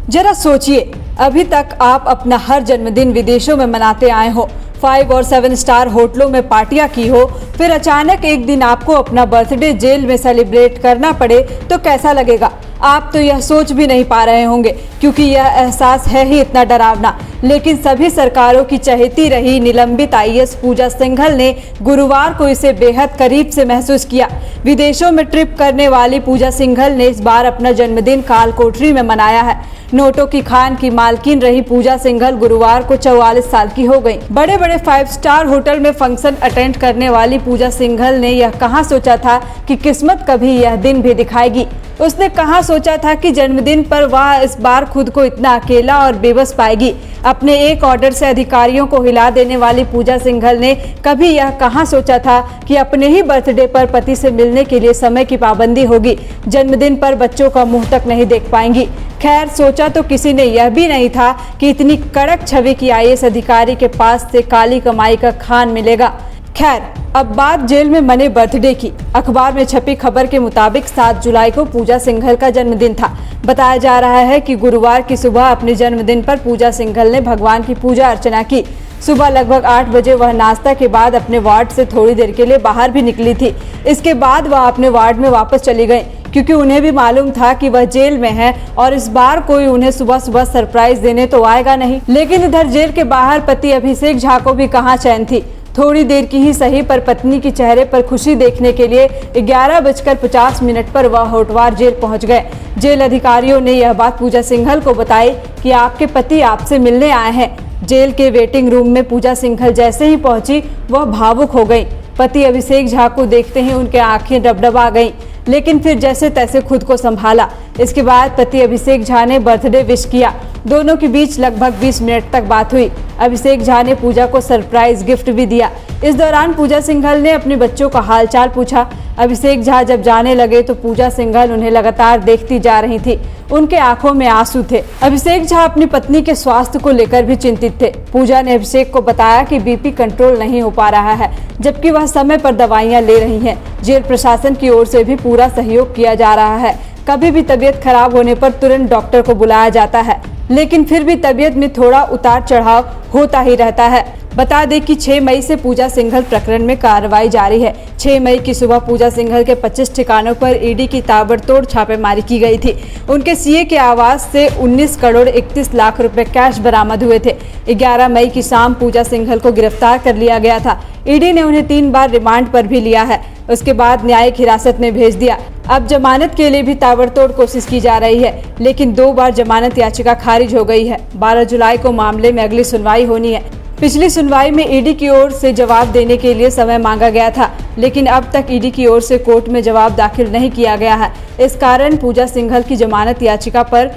जरा सोचिए, अभी तक आप अपना हर जन्मदिन विदेशों में मनाते आए हो, 5 और 7 स्टार होटलों में पार्टियां की हो, फिर अचानक एक दिन आपको अपना बर्थडे जेल में सेलिब्रेट करना पड़े तो कैसा लगेगा? आप तो यह सोच भी नहीं पा रहे होंगे, क्योंकि यह एहसास है ही इतना डरावना। लेकिन सभी सरकारों की चहेती रही निलंबित आईएएस पूजा सिंघल ने गुरुवार को इसे बेहद करीब से महसूस किया। विदेशों में ट्रिप करने वाली पूजा सिंघल ने इस बार अपना जन्मदिन कालकोठरी में मनाया है। नोटों की खान की मालकिन रही पूजा सिंघल गुरुवार को 44 साल की हो गई। बड़े बड़े 5 स्टार होटल में फंक्शन अटेंड करने वाली पूजा सिंघल ने यह कहां सोचा था कि किस्मत कभी यह दिन भी दिखाएगी। उसने कहां सोचा था कि जन्मदिन पर वह इस बार खुद को इतना अकेला और बेबस पाएगी। अपने एक ऑर्डर से अधिकारियों को हिला देने वाली पूजा सिंघल ने कभी यह कहां सोचा था कि अपने ही बर्थडे पर पति से मिलने के लिए समय की पाबंदी होगी। जन्मदिन पर बच्चों का मुंह तक नहीं देख पाएंगी। खैर, सोचा तो किसी ने यह भी नहीं था कि इतनी कड़क छवि की आईएएस अधिकारी के पास से काली कमाई का खान मिलेगा। खैर, अब बात जेल में मने बर्थडे की। अखबार में छपी खबर के मुताबिक 7 जुलाई को पूजा सिंघल का जन्मदिन था। बताया जा रहा है कि गुरुवार की सुबह अपने जन्मदिन पर पूजा सिंघल ने भगवान की पूजा अर्चना की। सुबह लगभग 8 बजे वह नाश्ता के बाद अपने वार्ड से थोड़ी देर के लिए बाहर भी निकली थी। इसके बाद वह अपने वार्ड में वापस चली गई, क्योंकि उन्हें भी मालूम था कि वह जेल में है और इस बार कोई उन्हें सुबह सुबह सरप्राइज देने तो आएगा नहीं। लेकिन इधर जेल के बाहर पति अभिषेक झा को भी कहां चैन थी। थोड़ी देर की ही सही पर पत्नी के चेहरे पर खुशी देखने के लिए 11:50 पर वह होटवार जेल पहुंच गए। जेल अधिकारियों ने यह बात पूजा सिंघल को बताई कि आपके पति आपसे मिलने आए हैं। जेल के वेटिंग रूम में पूजा सिंघल जैसे ही पहुंची, वह भावुक हो गई। पति अभिषेक झा को देखते ही उनके आंखें डबडबा गईं, लेकिन फिर जैसे तैसे खुद को संभाला। इसके बाद पति अभिषेक झा ने बर्थडे विश किया। दोनों के बीच लगभग 20 मिनट तक बात हुई। अभिषेक झा ने पूजा को सरप्राइज गिफ्ट भी दिया। इस दौरान पूजा सिंघल ने अपने बच्चों का हालचाल पूछा। अभिषेक झा जब जाने लगे तो पूजा सिंघल उन्हें लगातार देखती जा रही थी। उनके आंखों में आंसू थे। अभिषेक झा अपनी पत्नी के स्वास्थ्य को लेकर भी चिंतित थे। पूजा ने अभिषेक को बताया कि बीपी कंट्रोल नहीं हो पा रहा है, जबकि वह समय पर दवाइयां ले रही हैं। जेल प्रशासन की ओर से भी पूरा सहयोग किया जा रहा है। कभी भी तबीयत खराब होने पर तुरंत डॉक्टर को बुलाया जाता है, लेकिन फिर भी तबीयत में थोड़ा उतार चढ़ाव होता ही रहता है। बता दें कि 6 मई से पूजा सिंघल प्रकरण में कार्रवाई जारी है। 6 मई की सुबह पूजा सिंघल के 25 ठिकानों पर ईडी की ताबड़तोड़ छापेमारी की गई थी। उनके सीए के आवास से 19 करोड़ 31 लाख रुपए कैश बरामद हुए थे। 11 मई की शाम पूजा सिंघल को गिरफ्तार कर लिया गया था। ईडी ने उन्हें 3 बार रिमांड पर भी लिया है। उसके बाद न्यायिक हिरासत में भेज दिया। अब जमानत के लिए भी ताबड़तोड़ कोशिश की जा रही है, लेकिन 2 बार जमानत याचिका खारिज हो गई है। 12 जुलाई को मामले में अगली सुनवाई होनी है। पिछली सुनवाई में ईडी की ओर से जवाब देने के लिए समय मांगा गया था, लेकिन अब तक ईडी की ओर से कोर्ट में जवाब दाखिल नहीं किया गया है। इस कारण पूजा सिंघल की जमानत याचिका पर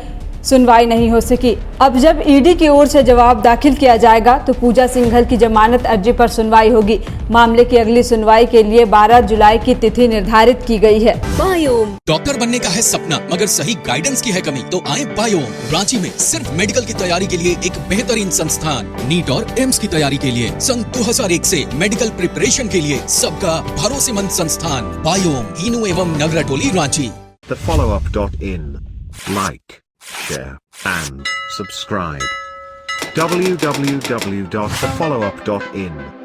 सुनवाई नहीं हो सकी। अब जब ईडी की ओर से जवाब दाखिल किया जाएगा तो पूजा सिंघल की जमानत अर्जी पर सुनवाई होगी। मामले की अगली सुनवाई के लिए 12 जुलाई की तिथि निर्धारित की गई है। बायोम डॉक्टर बनने का है सपना, मगर सही गाइडेंस की है कमी, तो आए बायोम। रांची में सिर्फ मेडिकल की तैयारी के लिए एक बेहतरीन संस्थान, नीट और एम्स की तैयारी के लिए सन 2001 से मेडिकल प्रिपरेशन के लिए सबका भरोसेमंद संस्थान बायोम, हीनू एवं नगरा टोली, Ranchi. thefollowup.in. Like, share and subscribe. www.thefollowup.in